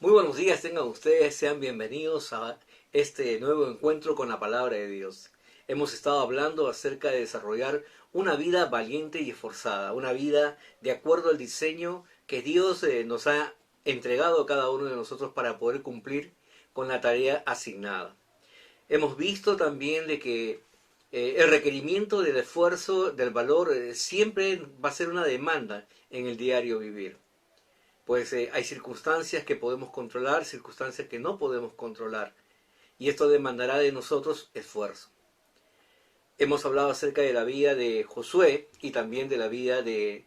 Muy buenos días, tengan ustedes, sean bienvenidos a este nuevo encuentro con la palabra de Dios. Hemos estado hablando acerca de desarrollar una vida valiente y esforzada, una vida de acuerdo al diseño que Dios nos ha entregado a cada uno de nosotros para poder cumplir con la tarea asignada. Hemos visto también de que el requerimiento del esfuerzo, del valor, siempre va a ser una demanda en el diario vivir. Pues hay circunstancias que podemos controlar, circunstancias que no podemos controlar. Y esto demandará de nosotros esfuerzo. Hemos hablado acerca de la vida de Josué y también de la vida de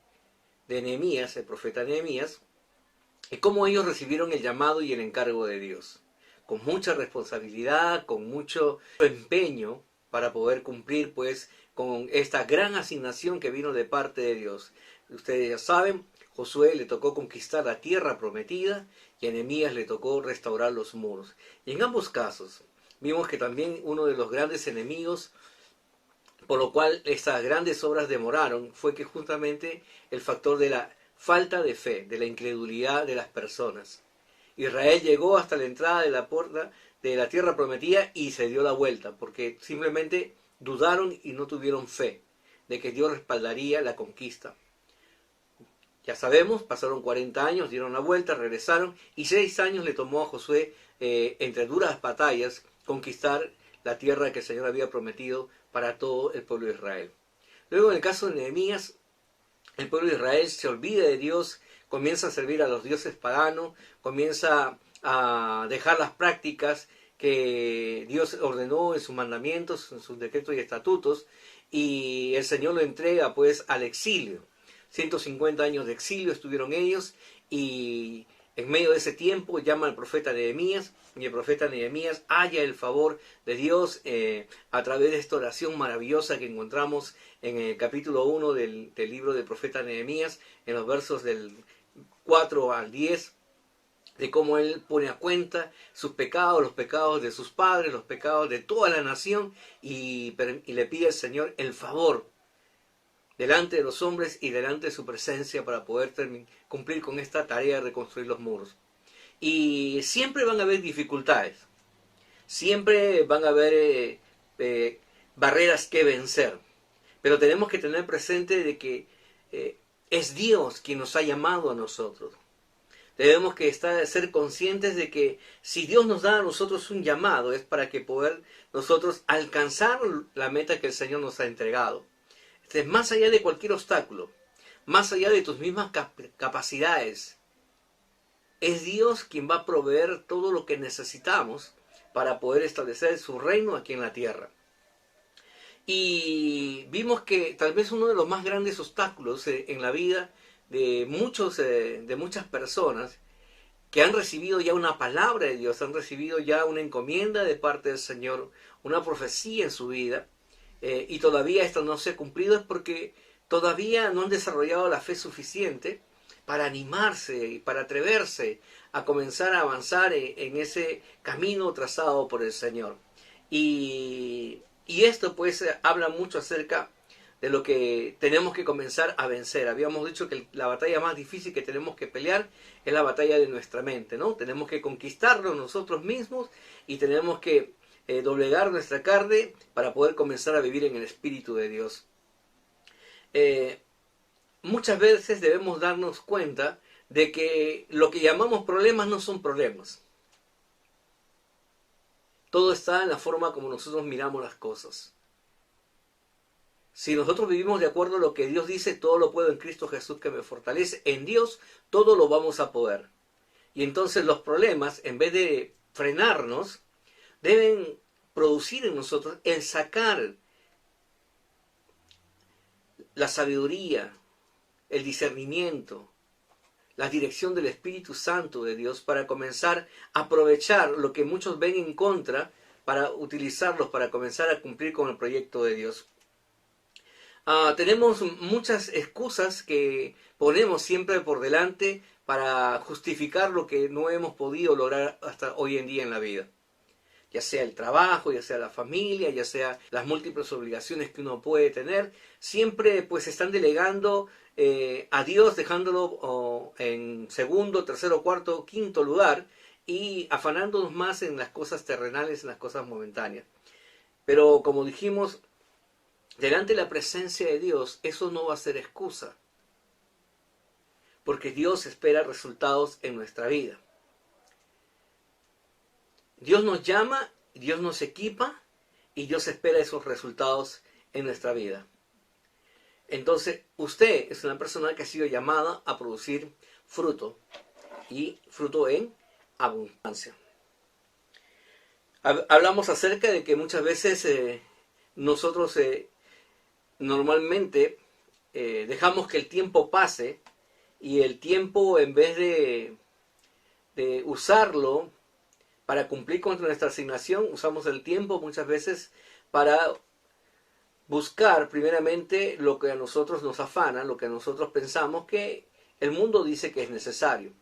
Nehemías, el profeta Nehemías, y cómo ellos recibieron el llamado y el encargo de Dios. Con mucha responsabilidad, con mucho empeño para poder cumplir pues con esta gran asignación que vino de parte de Dios. Ustedes ya saben, Josué le tocó conquistar la tierra prometida y a Nehemías le tocó restaurar los muros. Y en ambos casos vimos que también uno de los grandes enemigos por lo cual estas grandes obras demoraron fue que justamente el factor de la falta de fe, de la incredulidad de las personas. Israel llegó hasta la entrada de la puerta de la tierra prometida y se dio la vuelta, porque simplemente dudaron y no tuvieron fe de que Dios respaldaría la conquista. Ya sabemos, pasaron 40 años, dieron la vuelta, regresaron, y 6 años le tomó a Josué, entre duras batallas, conquistar la tierra que el Señor había prometido para todo el pueblo de Israel. Luego, en el caso de Nehemías, el pueblo de Israel se olvida de Dios, comienza a servir a los dioses paganos, comienza a dejar las prácticas que Dios ordenó en sus mandamientos, en sus decretos y estatutos, y el Señor lo entrega pues al exilio. 150 años de exilio estuvieron ellos, y en medio de ese tiempo llama al profeta Nehemías, y el profeta Nehemías halla el favor de Dios a través de esta oración maravillosa que encontramos en el capítulo 1 del libro del profeta Nehemías, en los versos del 4 al 10, de cómo él pone a cuenta sus pecados, los pecados de sus padres, los pecados de toda la nación, y le pide al Señor el favor delante de los hombres y delante de su presencia para poder cumplir con esta tarea de reconstruir los muros. Y siempre van a haber dificultades, siempre van a haber barreras que vencer, pero tenemos que tener presente de que es Dios quien nos ha llamado a nosotros. Debemos que ser conscientes de que si Dios nos da a nosotros un llamado es para que poder nosotros alcanzar la meta que el Señor nos ha entregado. Más allá de cualquier obstáculo, más allá de tus mismas capacidades, es Dios quien va a proveer todo lo que necesitamos para poder establecer su reino aquí en la tierra. Y vimos que tal vez uno de los más grandes obstáculos en la vida de muchas personas que han recibido ya una palabra de Dios, han recibido ya una encomienda de parte del Señor, una profecía en su vida, y todavía esto no se ha cumplido, es porque todavía no han desarrollado la fe suficiente para animarse y para atreverse a comenzar a avanzar en ese camino trazado por el Señor. Y esto pues habla mucho acerca de lo que tenemos que comenzar a vencer. Habíamos dicho que la batalla más difícil que tenemos que pelear es la batalla de nuestra mente, ¿no? Tenemos que conquistarlo nosotros mismos y tenemos que doblegar nuestra carne para poder comenzar a vivir en el Espíritu de Dios. Muchas veces debemos darnos cuenta de que lo que llamamos problemas no son problemas. Todo está en la forma como nosotros miramos las cosas. Si nosotros vivimos de acuerdo a lo que Dios dice, todo lo puedo en Cristo Jesús que me fortalece, en Dios todo lo vamos a poder. Y entonces los problemas, en vez de frenarnos, deben producir en nosotros el sacar la sabiduría, el discernimiento, la dirección del Espíritu Santo de Dios para comenzar a aprovechar lo que muchos ven en contra, para utilizarlos para comenzar a cumplir con el proyecto de Dios. Tenemos muchas excusas que ponemos siempre por delante para justificar lo que no hemos podido lograr hasta hoy en día en la vida. ya sea el trabajo, ya sea la familia, ya sea las múltiples obligaciones que uno puede tener, siempre pues están delegando a Dios, dejándolo en segundo, tercero, cuarto, quinto lugar y afanándonos más en las cosas terrenales, en las cosas momentáneas. Pero como dijimos, delante de la presencia de Dios, eso no va a ser excusa, porque Dios espera resultados en nuestra vida. Dios nos llama, Dios nos equipa y Dios espera esos resultados en nuestra vida. Entonces, usted es una persona que ha sido llamada a producir fruto y fruto en abundancia. Hablamos acerca de que muchas veces nosotros normalmente dejamos que el tiempo pase y el tiempo, en vez de usarlo para cumplir con nuestra asignación, usamos el tiempo muchas veces para buscar primeramente lo que a nosotros nos afana, lo que a nosotros pensamos que el mundo dice que es necesario.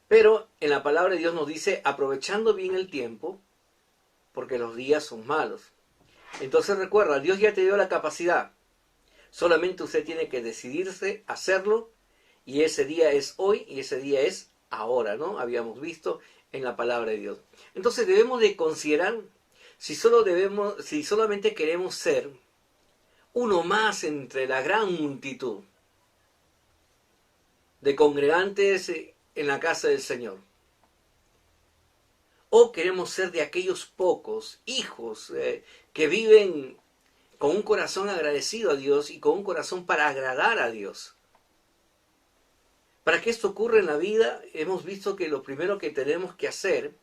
Pero en la palabra de Dios nos dice, aprovechando bien el tiempo, porque los días son malos. Entonces recuerda, Dios ya te dio la capacidad. Solamente usted tiene que decidirse a hacerlo, y ese día es hoy y ese día es ahora, ¿no? Habíamos visto en la palabra de Dios. Entonces debemos de considerar si solamente queremos ser uno más entre la gran multitud de congregantes en la casa del Señor. O queremos ser de aquellos pocos hijos que viven con un corazón agradecido a Dios y con un corazón para agradar a Dios. Para que esto ocurra en la vida, hemos visto que lo primero que tenemos que hacer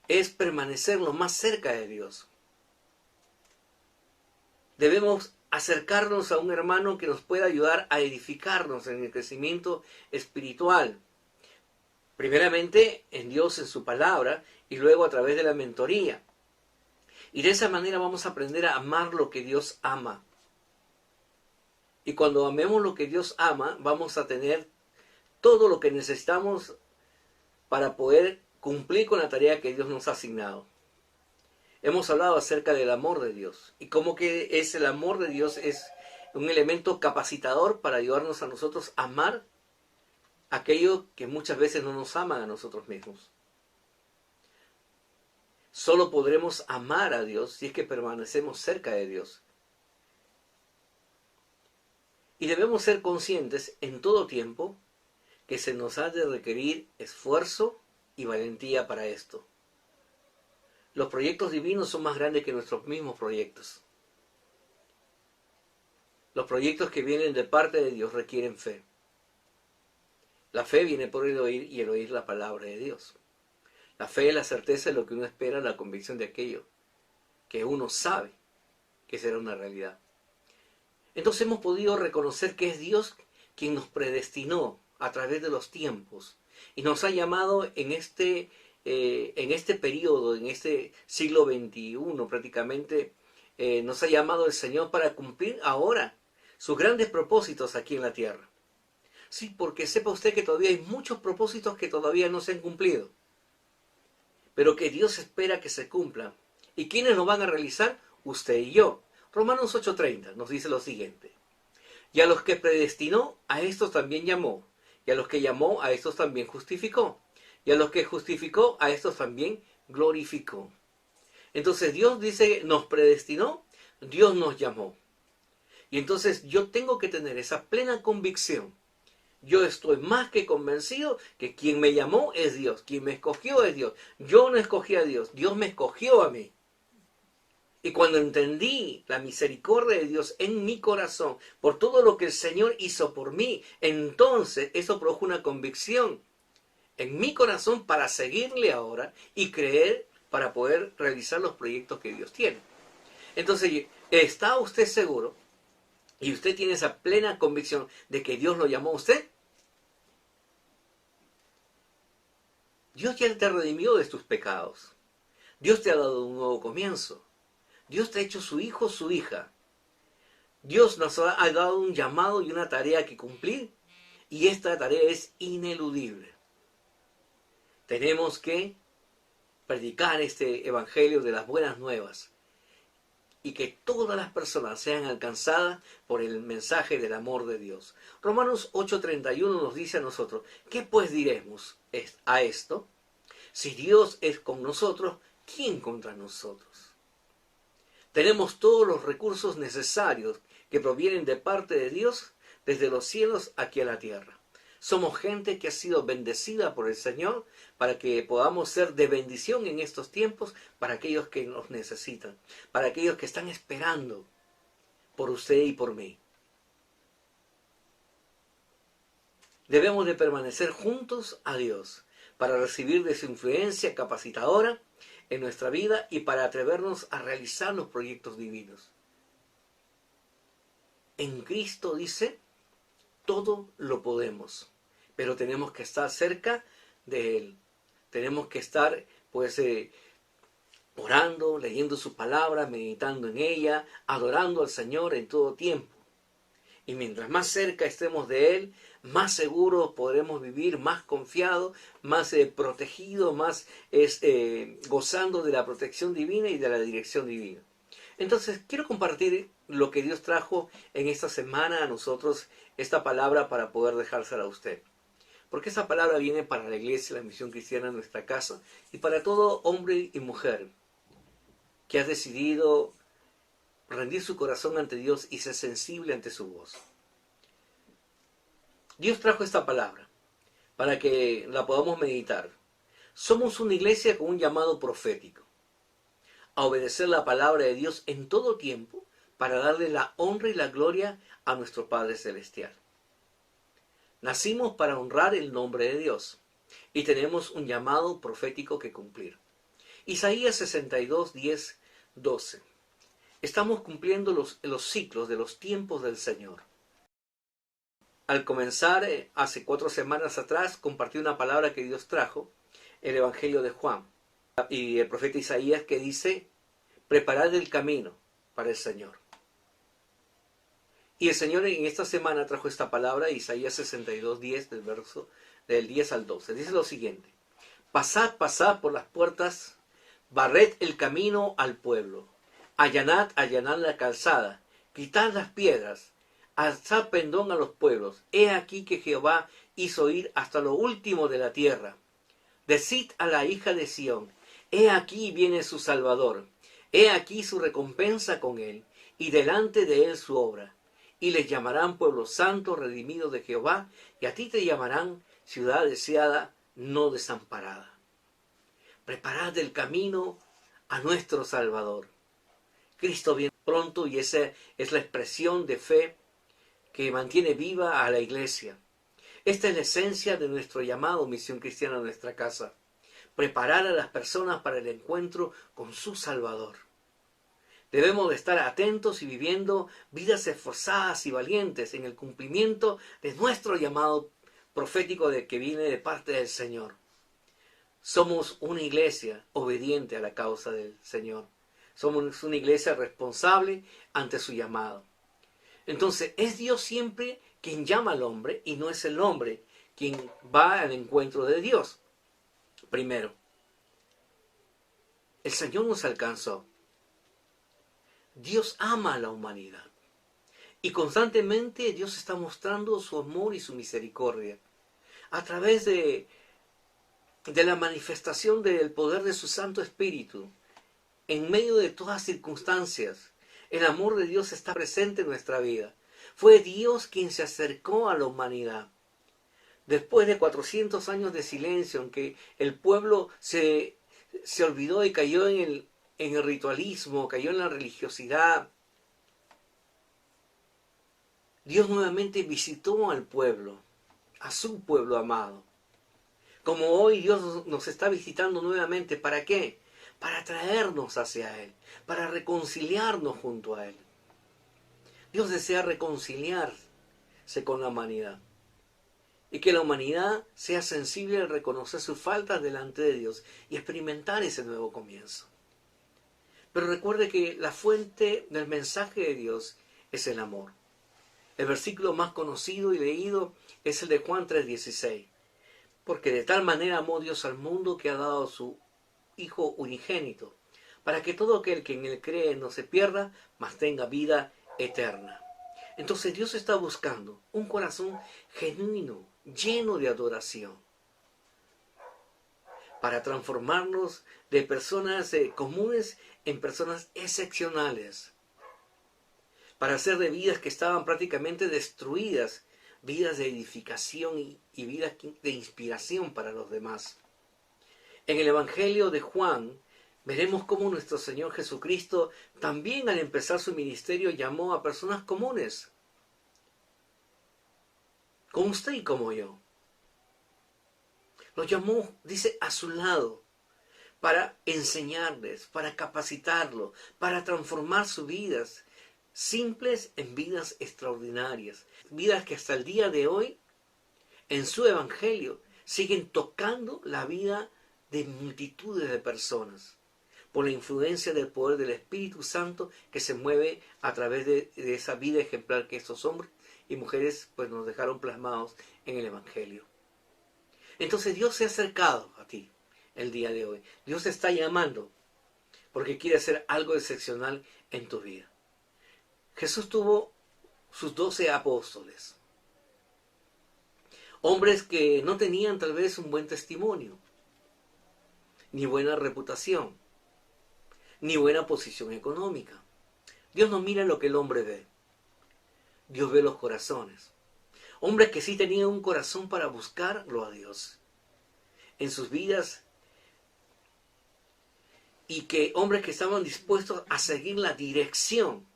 es permanecer lo más cerca de Dios. Debemos acercarnos a un hermano que nos pueda ayudar a edificarnos en el crecimiento espiritual. Primeramente en Dios, en su palabra, y luego a través de la mentoría. Y de esa manera vamos a aprender a amar lo que Dios ama. Y cuando amemos lo que Dios ama, vamos a tener todo lo que necesitamos para poder cumplir con la tarea que Dios nos ha asignado. Hemos hablado acerca del amor de Dios y cómo que es el amor de Dios es un elemento capacitador para ayudarnos a nosotros a amar aquello que muchas veces no nos aman a nosotros mismos. Solo podremos amar a Dios si es que permanecemos cerca de Dios. Y debemos ser conscientes en todo tiempo que se nos ha de requerir esfuerzo y valentía para esto. Los proyectos divinos son más grandes que nuestros mismos proyectos. Los proyectos que vienen de parte de Dios requieren fe. La fe viene por el oír y el oír la palabra de Dios. La fe es la certeza de lo que uno espera, la convicción de aquello que uno sabe que será una realidad. Entonces hemos podido reconocer que es Dios quien nos predestinó a través de los tiempos y nos ha llamado en este periodo, en este siglo XXI prácticamente, nos ha llamado el Señor para cumplir ahora sus grandes propósitos aquí en la tierra. Sí, porque sepa usted que todavía hay muchos propósitos que todavía no se han cumplido, pero que Dios espera que se cumplan. ¿Y quiénes lo van a realizar? Usted y yo. Romanos 8:30 nos dice lo siguiente: y a los que predestinó, a estos también llamó, y a los que llamó, a estos también justificó, y a los que justificó, a estos también glorificó. Entonces Dios dice, nos predestinó, Dios nos llamó. Y entonces yo tengo que tener esa plena convicción. Yo estoy más que convencido que quien me llamó es Dios, quien me escogió es Dios. Yo no escogí a Dios, Dios me escogió a mí. Y cuando entendí la misericordia de Dios en mi corazón, por todo lo que el Señor hizo por mí, entonces eso produjo una convicción en mi corazón para seguirle ahora y creer para poder realizar los proyectos que Dios tiene. Entonces, ¿está usted seguro? ¿Y usted tiene esa plena convicción de que Dios lo llamó a usted? Dios ya te redimió de tus pecados. Dios te ha dado un nuevo comienzo. Dios te ha hecho su hijo, su hija. Dios nos ha dado un llamado y una tarea que cumplir. Y esta tarea es ineludible. Tenemos que predicar este evangelio de las buenas nuevas y que todas las personas sean alcanzadas por el mensaje del amor de Dios. Romanos 8:31 nos dice a nosotros, ¿qué pues diremos a esto? Si Dios es con nosotros, ¿quién contra nosotros? Tenemos todos los recursos necesarios que provienen de parte de Dios desde los cielos aquí a la tierra. Somos gente que ha sido bendecida por el Señor para que podamos ser de bendición en estos tiempos para aquellos que nos necesitan, para aquellos que están esperando por usted y por mí. Debemos de permanecer juntos a Dios para recibir de su influencia capacitadora en nuestra vida y para atrevernos a realizar los proyectos divinos. En Cristo dice, todo lo podemos, pero tenemos que estar cerca de Él. Tenemos que estar, orando, leyendo su palabra, meditando en ella, adorando al Señor en todo tiempo. Y mientras más cerca estemos de Él, más seguros podremos vivir, más confiados, más protegidos, más gozando de la protección divina y de la dirección divina. Entonces, quiero compartir lo que Dios trajo en esta semana a nosotros, esta palabra para poder dejársela a usted. Porque esta palabra viene para la iglesia, la misión cristiana en nuestra casa, y para todo hombre y mujer que ha decidido rendir su corazón ante Dios y ser sensible ante su voz. Dios trajo esta palabra para que la podamos meditar. Somos una iglesia con un llamado profético a obedecer la palabra de Dios en todo tiempo para darle la honra y la gloria a nuestro Padre Celestial. Nacimos para honrar el nombre de Dios y tenemos un llamado profético que cumplir. Isaías 62, 10, 12. Estamos cumpliendo los ciclos de los tiempos del Señor. Al comenzar, hace 4 semanas atrás, compartí una palabra que Dios trajo, el Evangelio de Juan. Y el profeta Isaías que dice, preparad el camino para el Señor. Y el Señor en esta semana trajo esta palabra, Isaías 62, 10, del 10 al 12. Dice lo siguiente, pasad, pasad por las puertas, barred el camino al pueblo, allanad, allanad la calzada, quitad las piedras, alzad pendón a los pueblos. He aquí que Jehová hizo ir hasta lo último de la tierra. Decid a la hija de Sión, he aquí viene su Salvador, he aquí su recompensa con él, y delante de él su obra. Y les llamarán pueblo santo, redimido de Jehová, y a ti te llamarán ciudad deseada, no desamparada. Preparad el camino a nuestro Salvador. Cristo viene pronto y esa es la expresión de fe que mantiene viva a la iglesia. Esta es la esencia de nuestro llamado Misión Cristiana en nuestra casa. Preparar a las personas para el encuentro con su Salvador. Debemos de estar atentos y viviendo vidas esforzadas y valientes en el cumplimiento de nuestro llamado profético que viene de parte del Señor. Somos una iglesia obediente a la causa del Señor. Somos una iglesia responsable ante su llamado. Entonces, es Dios siempre quien llama al hombre y no es el hombre quien va al encuentro de Dios. Primero, el Señor nos alcanzó. Dios ama a la humanidad. Y constantemente Dios está mostrando su amor y su misericordia a través de la manifestación del poder de su Santo Espíritu. En medio de todas circunstancias, el amor de Dios está presente en nuestra vida. Fue Dios quien se acercó a la humanidad. Después de 400 años de silencio en que el pueblo se olvidó y cayó en el ritualismo, cayó en la religiosidad, Dios nuevamente visitó al pueblo, a su pueblo amado. Como hoy Dios nos está visitando nuevamente, ¿para qué? Para traernos hacia Él, para reconciliarnos junto a Él. Dios desea reconciliarse con la humanidad y que la humanidad sea sensible al reconocer sus faltas delante de Dios y experimentar ese nuevo comienzo. Pero recuerde que la fuente del mensaje de Dios es el amor. El versículo más conocido y leído es el de Juan 3:16. Porque de tal manera amó Dios al mundo que ha dado Hijo unigénito, para que todo aquel que en él cree no se pierda, mas tenga vida eterna. Entonces Dios está buscando un corazón genuino, lleno de adoración, para transformarnos de personas comunes en personas excepcionales, para hacer de vidas que estaban prácticamente destruidas, vidas de edificación y vidas de inspiración para los demás. En el Evangelio de Juan veremos cómo nuestro Señor Jesucristo también al empezar su ministerio llamó a personas comunes, como usted y como yo. Los llamó, dice, a su lado, para enseñarles, para capacitarlos, para transformar sus vidas simples en vidas extraordinarias. Vidas que hasta el día de hoy, en su Evangelio, siguen tocando la vida de multitudes de personas, por la influencia del poder del Espíritu Santo que se mueve a través de esa vida ejemplar que estos hombres y mujeres pues nos dejaron plasmados en el Evangelio. Entonces Dios se ha acercado a ti el día de hoy. Dios te está llamando porque quiere hacer algo excepcional en tu vida. Jesús tuvo sus 12 apóstoles, hombres que no tenían tal vez un buen testimonio, ni buena reputación, ni buena posición económica. Dios no mira lo que el hombre ve. Dios ve los corazones. Hombres que sí tenían un corazón para buscarlo a Dios en sus vidas, y que hombres que estaban dispuestos a seguir la dirección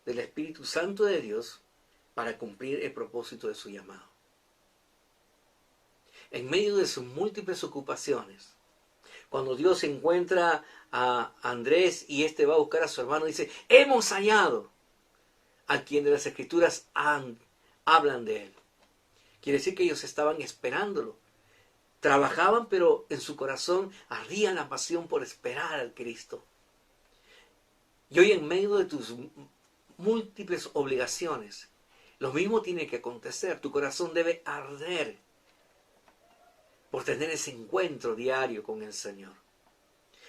del Espíritu Santo de Dios para cumplir el propósito de su llamado. En medio de sus múltiples ocupaciones, cuando Dios encuentra a Andrés y este va a buscar a su hermano, dice, hemos hallado a quien de las Escrituras hablan de él. Quiere decir que ellos estaban esperándolo. Trabajaban, pero en su corazón ardía la pasión por esperar al Cristo. Y hoy en medio de tus múltiples obligaciones, lo mismo tiene que acontecer. Tu corazón debe arder por tener ese encuentro diario con el Señor,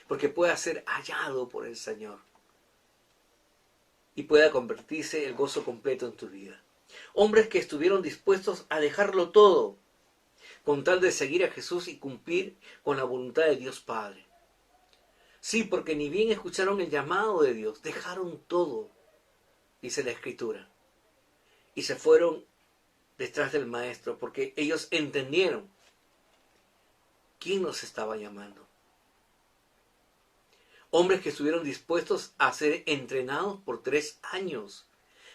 porque pueda ser hallado por el Señor y pueda convertirse el gozo completo en tu vida. Hombres que estuvieron dispuestos a dejarlo todo con tal de seguir a Jesús y cumplir con la voluntad de Dios Padre. Sí, porque ni bien escucharon el llamado de Dios, dejaron todo, dice la Escritura, y se fueron detrás del Maestro, porque ellos entendieron quién los estaba llamando. Hombres que estuvieron dispuestos a ser entrenados por 3 años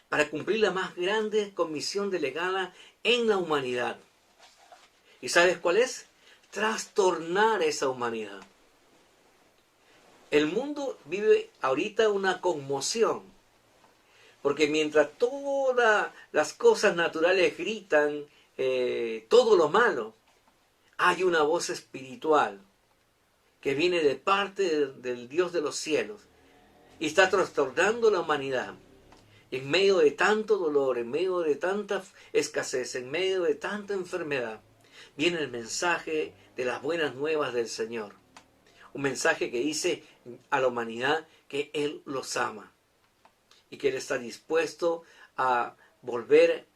para cumplir la más grande comisión delegada en la humanidad. ¿Y sabes cuál es? Trastornar esa humanidad. El mundo vive ahorita una conmoción, porque mientras todas las cosas naturales gritan todo lo malo, hay una voz espiritual que viene de parte del Dios de los cielos y está trastornando la humanidad. En medio de tanto dolor, en medio de tanta escasez, en medio de tanta enfermedad, viene el mensaje de las buenas nuevas del Señor. Un mensaje que dice a la humanidad que Él los ama y que Él está dispuesto a volver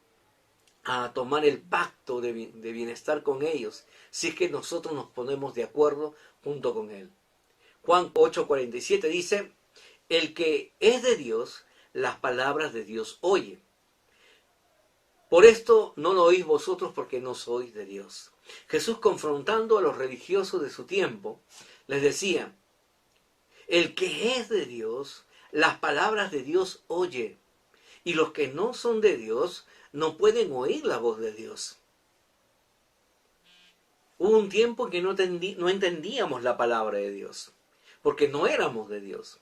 a tomar el pacto de bienestar con ellos, si es que nosotros nos ponemos de acuerdo junto con Él. Juan 8:47 dice, el que es de Dios, las palabras de Dios oye. Por esto no lo oís vosotros porque no sois de Dios. Jesús, confrontando a los religiosos de su tiempo, les decía, el que es de Dios, las palabras de Dios oye, y los que no son de Dios no pueden oír la voz de Dios. Hubo un tiempo en que no entendíamos la palabra de Dios, porque no éramos de Dios.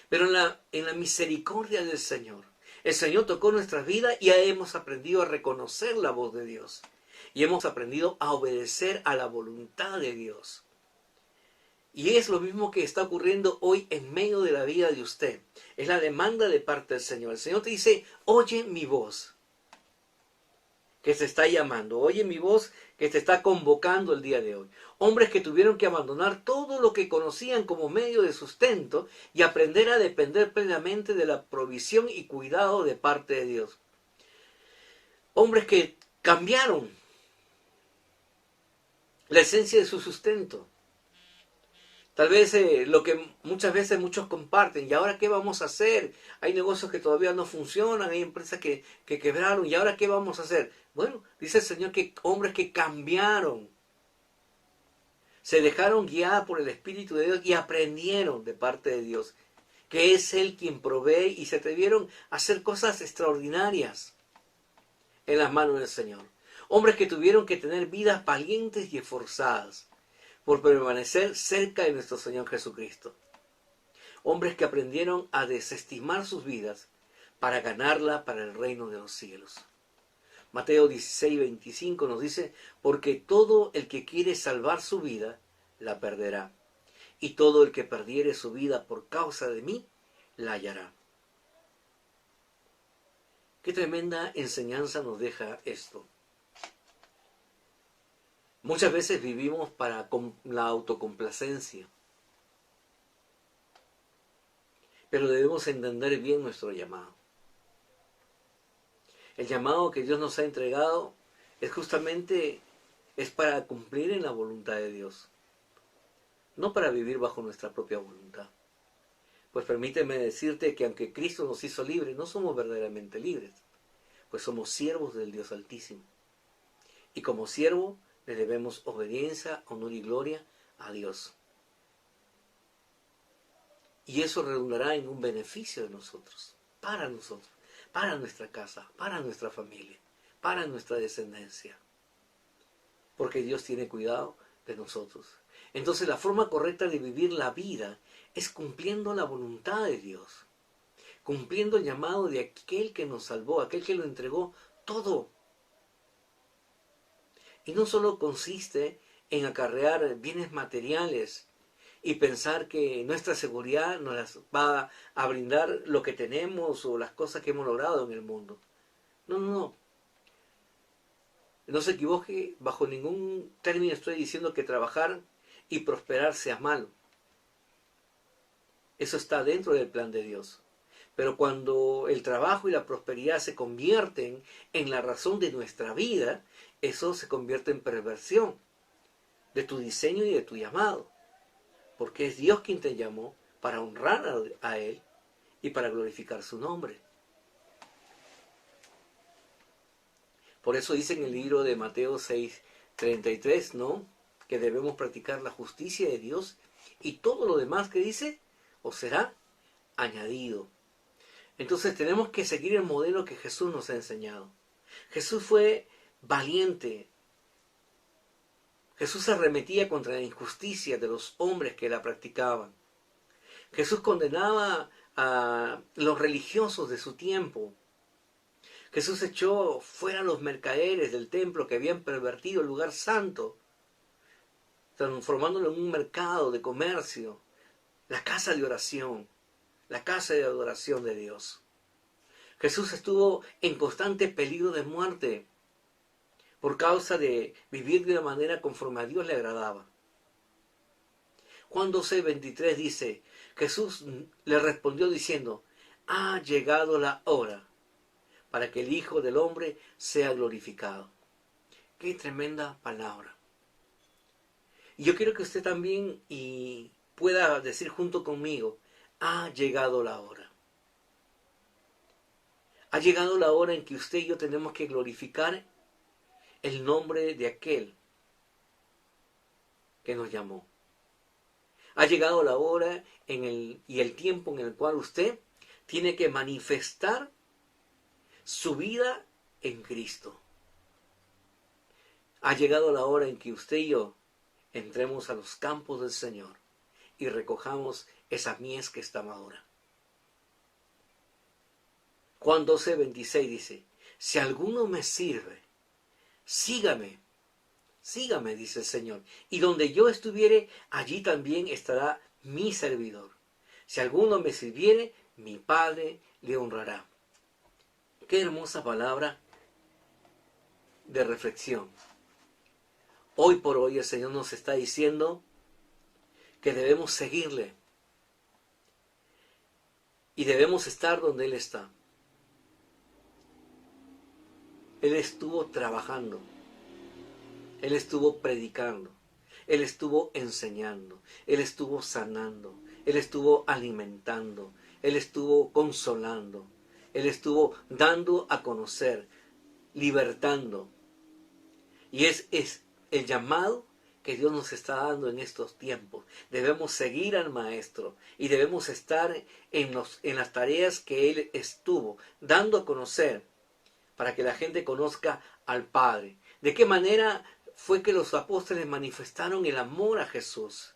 Pero en la misericordia del Señor, el Señor tocó nuestras vidas y hemos aprendido a reconocer la voz de Dios. Y hemos aprendido a obedecer a la voluntad de Dios. Y es lo mismo que está ocurriendo hoy en medio de la vida de usted. Es la demanda de parte del Señor. El Señor te dice, oye mi voz. que se está llamando. Oye mi voz que te está convocando el día de hoy. Hombres que tuvieron que abandonar todo lo que conocían como medio de sustento y aprender a depender plenamente de la provisión y cuidado de parte de Dios. Hombres que cambiaron la esencia de su sustento. Tal vez lo que muchas veces muchos comparten, ¿y ahora qué vamos a hacer? Hay negocios que todavía no funcionan, hay empresas que quebraron, ¿y ahora qué vamos a hacer? Bueno, dice el Señor que hombres que cambiaron, se dejaron guiar por el Espíritu de Dios y aprendieron de parte de Dios, que es Él quien provee y se atrevieron a hacer cosas extraordinarias en las manos del Señor. Hombres que tuvieron que tener vidas valientes y esforzadas por permanecer cerca de nuestro Señor Jesucristo. Hombres que aprendieron a desestimar sus vidas para ganarla para el reino de los cielos. Mateo 16:25 nos dice, porque todo el que quiere salvar su vida, la perderá. Y todo el que perdiere su vida por causa de mí, la hallará. Qué tremenda enseñanza nos deja esto. Muchas veces vivimos para la autocomplacencia, pero debemos entender bien nuestro llamado. El llamado que Dios nos ha entregado es para cumplir en la voluntad de Dios, no para vivir bajo nuestra propia voluntad. Pues permíteme decirte que aunque Cristo nos hizo libres, no somos verdaderamente libres, pues somos siervos del Dios Altísimo. Y como siervo le debemos obediencia, honor y gloria a Dios. Y eso redundará en un beneficio de nosotros, para nuestra casa, para nuestra familia, para nuestra descendencia. Porque Dios tiene cuidado de nosotros. Entonces la forma correcta de vivir la vida es cumpliendo la voluntad de Dios, cumpliendo el llamado de aquel que nos salvó, aquel que lo entregó todo. Y no solo consiste en acarrear bienes materiales y pensar que nuestra seguridad nos las va a brindar lo que tenemos o las cosas que hemos logrado en el mundo. No, no, no. No se equivoque, bajo ningún término estoy diciendo que trabajar y prosperar sea malo. Eso está dentro del plan de Dios. Pero cuando el trabajo y la prosperidad se convierten en la razón de nuestra vida, eso se convierte en perversión de tu diseño y de tu llamado. Porque es Dios quien te llamó para honrar a Él y para glorificar su nombre. Por eso dice en el libro de Mateo 6:33, ¿no? Que debemos practicar la justicia de Dios y todo lo demás que dice os será añadido. Entonces tenemos que seguir el modelo que Jesús nos ha enseñado. Jesús fue valiente. Jesús arremetía contra la injusticia de los hombres que la practicaban. Jesús condenaba a los religiosos de su tiempo. Jesús echó fuera a los mercaderes del templo que habían pervertido el lugar santo, transformándolo en un mercado de comercio, la casa de oración, la casa de adoración de Dios. Jesús estuvo en constante peligro de muerte por causa de vivir de una manera conforme a Dios le agradaba. Juan 12:23 dice, Jesús le respondió diciendo, ha llegado la hora para que el Hijo del Hombre sea glorificado. Qué tremenda palabra. Y yo quiero que usted también pueda decir junto conmigo, ha llegado la hora. Ha llegado la hora en que usted y yo tenemos que glorificar el nombre de aquel que nos llamó. Ha llegado la hora y el tiempo en el cual usted tiene que manifestar su vida en Cristo. Ha llegado la hora en que usted y yo entremos a los campos del Señor y recojamos esa mies que está madura. Juan 12:26 dice, si alguno me sirve, sígame, dice el Señor, y donde yo estuviere, allí también estará mi servidor. Si alguno me sirviere, mi Padre le honrará. Qué hermosa palabra de reflexión. Hoy por hoy el Señor nos está diciendo que debemos seguirle y debemos estar donde Él está. Él estuvo trabajando, Él estuvo predicando, Él estuvo enseñando, Él estuvo sanando, Él estuvo alimentando, Él estuvo consolando, Él estuvo dando a conocer, libertando. Y es el llamado que Dios nos está dando en estos tiempos. Debemos seguir al Maestro y debemos estar en las tareas que Él estuvo dando a conocer para que la gente conozca al Padre. ¿De qué manera fue que los apóstoles manifestaron el amor a Jesús?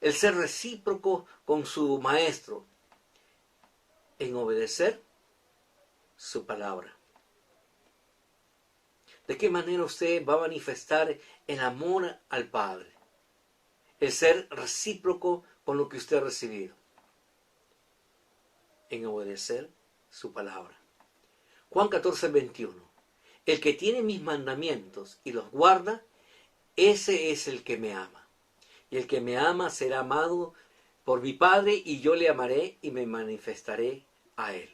El ser recíproco con su Maestro en obedecer su palabra. ¿De qué manera usted va a manifestar el amor al Padre? El ser recíproco con lo que usted ha recibido. En obedecer su palabra. Juan 14:21. El que tiene mis mandamientos y los guarda, ese es el que me ama. Y el que me ama será amado por mi Padre, y yo le amaré y me manifestaré a él.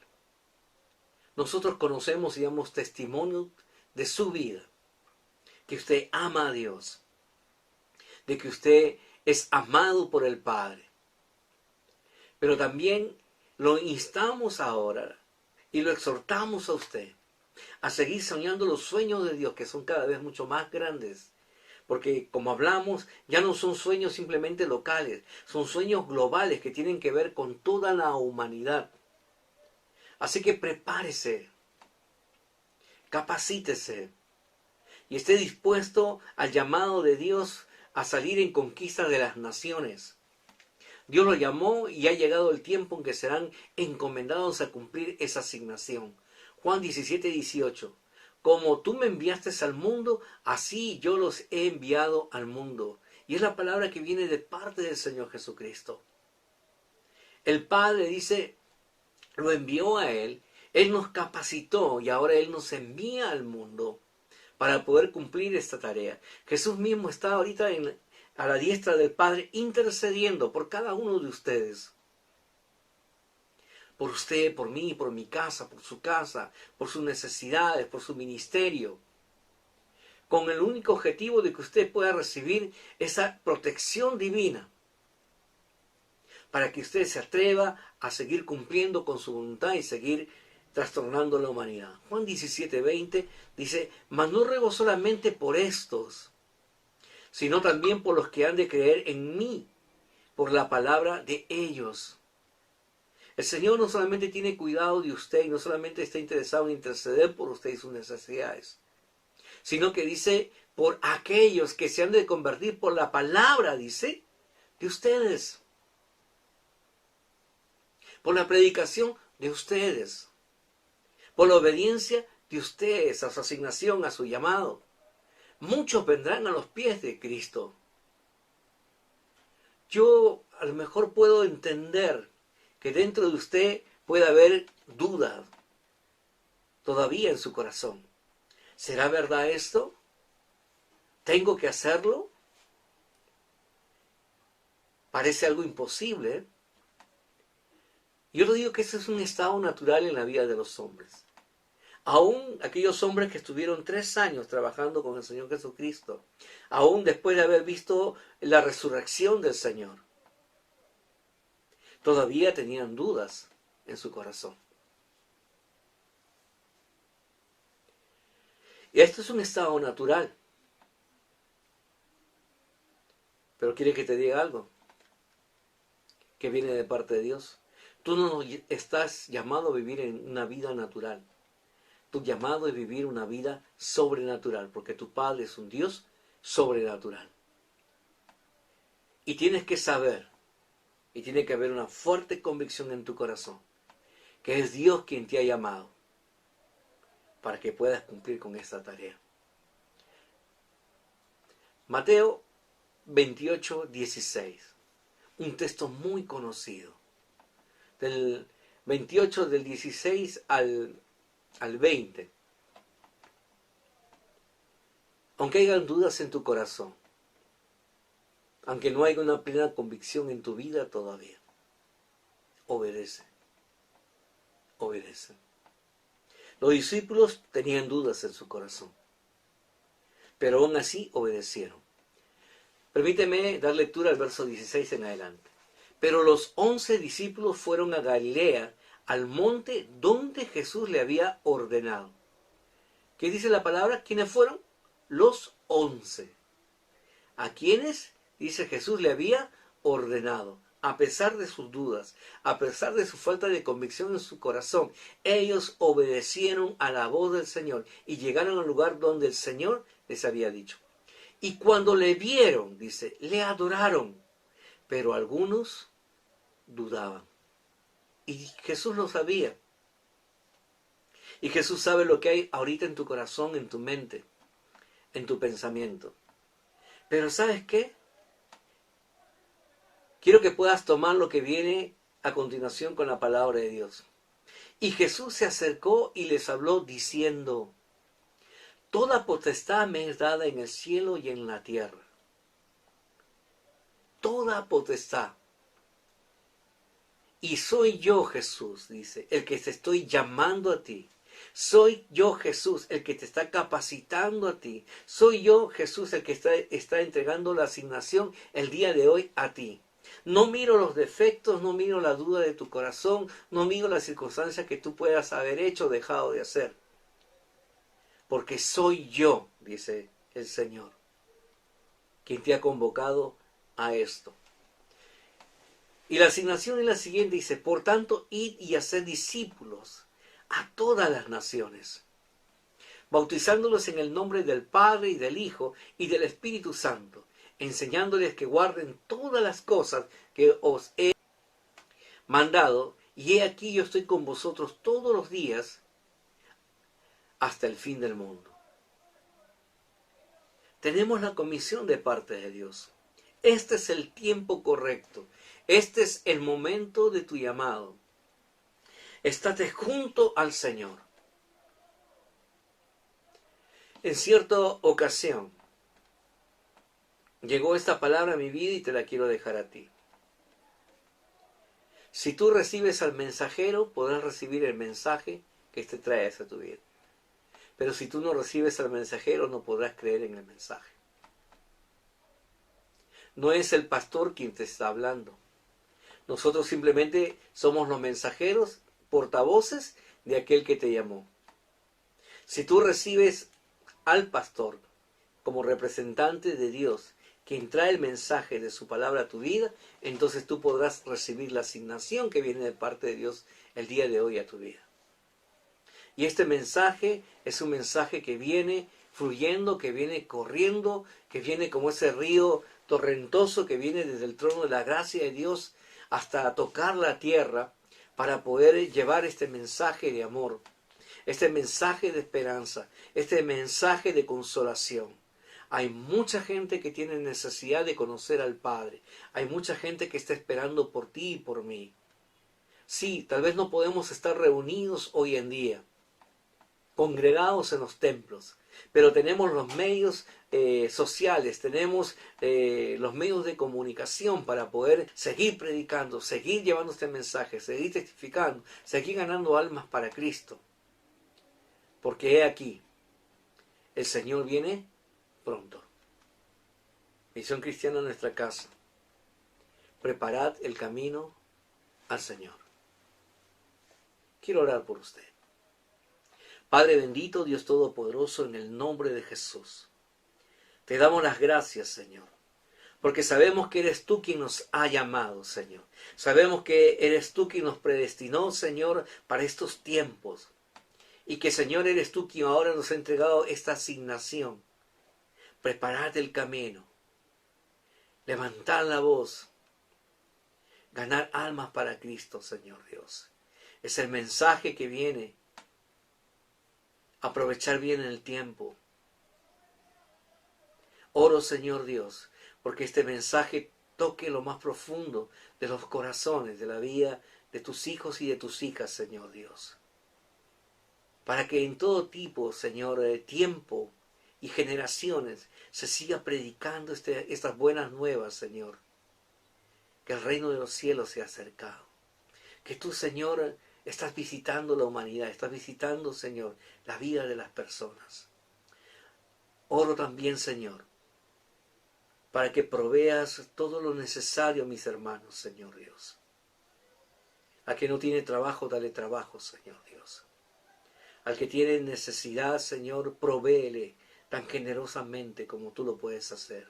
Nosotros conocemos y damos testimonio de su vida, que usted ama a Dios, de que usted es amado por el Padre. Pero también lo instamos ahora y lo exhortamos a usted a seguir soñando los sueños de Dios, que son cada vez mucho más grandes. Porque como hablamos, ya no son sueños simplemente locales, son sueños globales que tienen que ver con toda la humanidad. Así que prepárese, capacítese y esté dispuesto al llamado de Dios a salir en conquista de las naciones. Dios lo llamó y ha llegado el tiempo en que serán encomendados a cumplir esa asignación. Juan 17:18. Como tú me enviaste al mundo, así yo los he enviado al mundo. Y es la palabra que viene de parte del Señor Jesucristo. El Padre dice, lo envió a Él, Él nos capacitó y ahora Él nos envía al mundo para poder cumplir esta tarea. Jesús mismo está ahorita a la diestra del Padre intercediendo por cada uno de ustedes. Por usted, por mí, por mi casa, por su casa, por sus necesidades, por su ministerio. Con el único objetivo de que usted pueda recibir esa protección divina. Para que usted se atreva a seguir cumpliendo con su voluntad y seguir trastornando la humanidad. Juan 17:20 dice, mas no ruego solamente por estos, sino también por los que han de creer en mí, por la palabra de ellos. El Señor no solamente tiene cuidado de usted y no solamente está interesado en interceder por usted y sus necesidades, sino que dice, por aquellos que se han de convertir por la palabra, dice, de ustedes. Por la predicación de ustedes. Por la obediencia de ustedes a su asignación, a su llamado. Muchos vendrán a los pies de Cristo. Yo a lo mejor puedo entender que dentro de usted puede haber duda todavía en su corazón. ¿Será verdad esto? ¿Tengo que hacerlo? Parece algo imposible. Yo le digo que ese es un estado natural en la vida de los hombres. Aún aquellos hombres que estuvieron 3 años trabajando con el Señor Jesucristo, aún después de haber visto la resurrección del Señor, todavía tenían dudas en su corazón. Y esto es un estado natural. Pero quiere que te diga algo que viene de parte de Dios. Tú no estás llamado a vivir en una vida natural. Tu llamado es vivir una vida sobrenatural, porque tu Padre es un Dios sobrenatural. Y tienes que saber, y tiene que haber una fuerte convicción en tu corazón, que es Dios quien te ha llamado para que puedas cumplir con esta tarea. Mateo 28:16, un texto muy conocido. Del 28 del 16 al 20. Aunque hayan dudas en tu corazón, aunque no haya una plena convicción en tu vida todavía, obedece, obedece. Los discípulos tenían dudas en su corazón, pero aún así obedecieron. Permíteme dar lectura al verso 16 en adelante. Pero los 11 discípulos fueron a Galilea, al monte donde Jesús le había ordenado. ¿Qué dice la palabra? ¿Quiénes fueron? Los 11. ¿A quiénes? Dice Jesús le había ordenado. A pesar de sus dudas, a pesar de su falta de convicción en su corazón, ellos obedecieron a la voz del Señor y llegaron al lugar donde el Señor les había dicho. Y cuando le vieron, dice, le adoraron, pero algunos dudaban. Y Jesús lo sabía. Y Jesús sabe lo que hay ahorita en tu corazón, en tu mente, en tu pensamiento. Pero ¿sabes qué? Quiero que puedas tomar lo que viene a continuación con la palabra de Dios. Y Jesús se acercó y les habló diciendo, toda potestad me es dada en el cielo y en la tierra. Toda potestad. Y soy yo, Jesús, dice, el que te estoy llamando a ti. Soy yo, Jesús, el que te está capacitando a ti. Soy yo, Jesús, el que está entregando la asignación el día de hoy a ti. No miro los defectos, no miro la duda de tu corazón, no miro las circunstancias que tú puedas haber hecho o dejado de hacer. Porque soy yo, dice el Señor, quien te ha convocado a esto. Y la asignación es la siguiente, dice, por tanto, id y haced discípulos a todas las naciones, bautizándolos en el nombre del Padre y del Hijo y del Espíritu Santo, enseñándoles que guarden todas las cosas que os he mandado, y he aquí yo estoy con vosotros todos los días hasta el fin del mundo. Tenemos la comisión de parte de Dios. Este es el tiempo correcto. Este es el momento de tu llamado. Estate junto al Señor. En cierta ocasión llegó esta palabra a mi vida y te la quiero dejar a ti. Si tú recibes al mensajero, podrás recibir el mensaje que te trae hacia tu vida. Pero si tú no recibes al mensajero, no podrás creer en el mensaje. No es el pastor quien te está hablando. Nosotros simplemente somos los mensajeros, portavoces de aquel que te llamó. Si tú recibes al pastor como representante de Dios, quien trae el mensaje de su palabra a tu vida, entonces tú podrás recibir la asignación que viene de parte de Dios el día de hoy a tu vida. Y este mensaje es un mensaje que viene fluyendo, que viene corriendo, que viene como ese río torrentoso que viene desde el trono de la gracia de Dios hasta tocar la tierra para poder llevar este mensaje de amor, este mensaje de esperanza, este mensaje de consolación. Hay mucha gente que tiene necesidad de conocer al Padre. Hay mucha gente que está esperando por ti y por mí. Sí, tal vez no podemos estar reunidos hoy en día, congregados en los templos, pero tenemos los medios sociales, tenemos los medios de comunicación para poder seguir predicando, seguir llevando este mensaje, seguir testificando, seguir ganando almas para Cristo. Porque he aquí, el Señor viene pronto. Misión Cristiana en nuestra casa. Preparad el camino al Señor. Quiero orar por usted. Padre bendito, Dios Todopoderoso, en el nombre de Jesús, te damos las gracias, Señor, porque sabemos que eres tú quien nos ha llamado, Señor. Sabemos que eres tú quien nos predestinó, Señor, para estos tiempos. Y que, Señor, eres tú quien ahora nos ha entregado esta asignación. Preparad el camino, levantar la voz, ganar almas para Cristo, Señor Dios. Es el mensaje que viene. Aprovechar bien el tiempo. Oro, Señor Dios, porque este mensaje toque lo más profundo de los corazones, de la vida de tus hijos y de tus hijas, Señor Dios. Para que en todo tipo, Señor, tiempo y generaciones se siga predicando estas buenas nuevas, Señor. Que el reino de los cielos se ha acercado. Que tú, Señor, estás visitando la humanidad, estás visitando, Señor, la vida de las personas. Oro también, Señor, para que proveas todo lo necesario a mis hermanos, Señor Dios. Al que no tiene trabajo, dale trabajo, Señor Dios. Al que tiene necesidad, Señor, provéele tan generosamente como tú lo puedes hacer.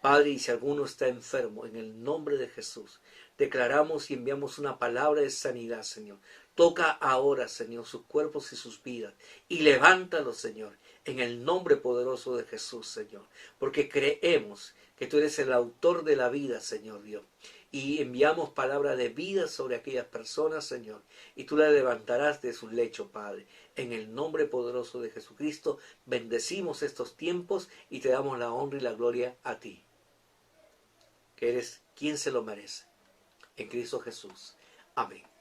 Padre, y si alguno está enfermo, en el nombre de Jesús, declaramos y enviamos una palabra de sanidad, Señor. Toca ahora, Señor, sus cuerpos y sus vidas, y levántalos, Señor, en el nombre poderoso de Jesús, Señor. Porque creemos que tú eres el autor de la vida, Señor Dios. Y enviamos palabra de vida sobre aquellas personas, Señor, y tú las levantarás de su lecho, Padre. En el nombre poderoso de Jesucristo, bendecimos estos tiempos y te damos la honra y la gloria a ti, que eres quien se lo merece. En Cristo Jesús. Amén.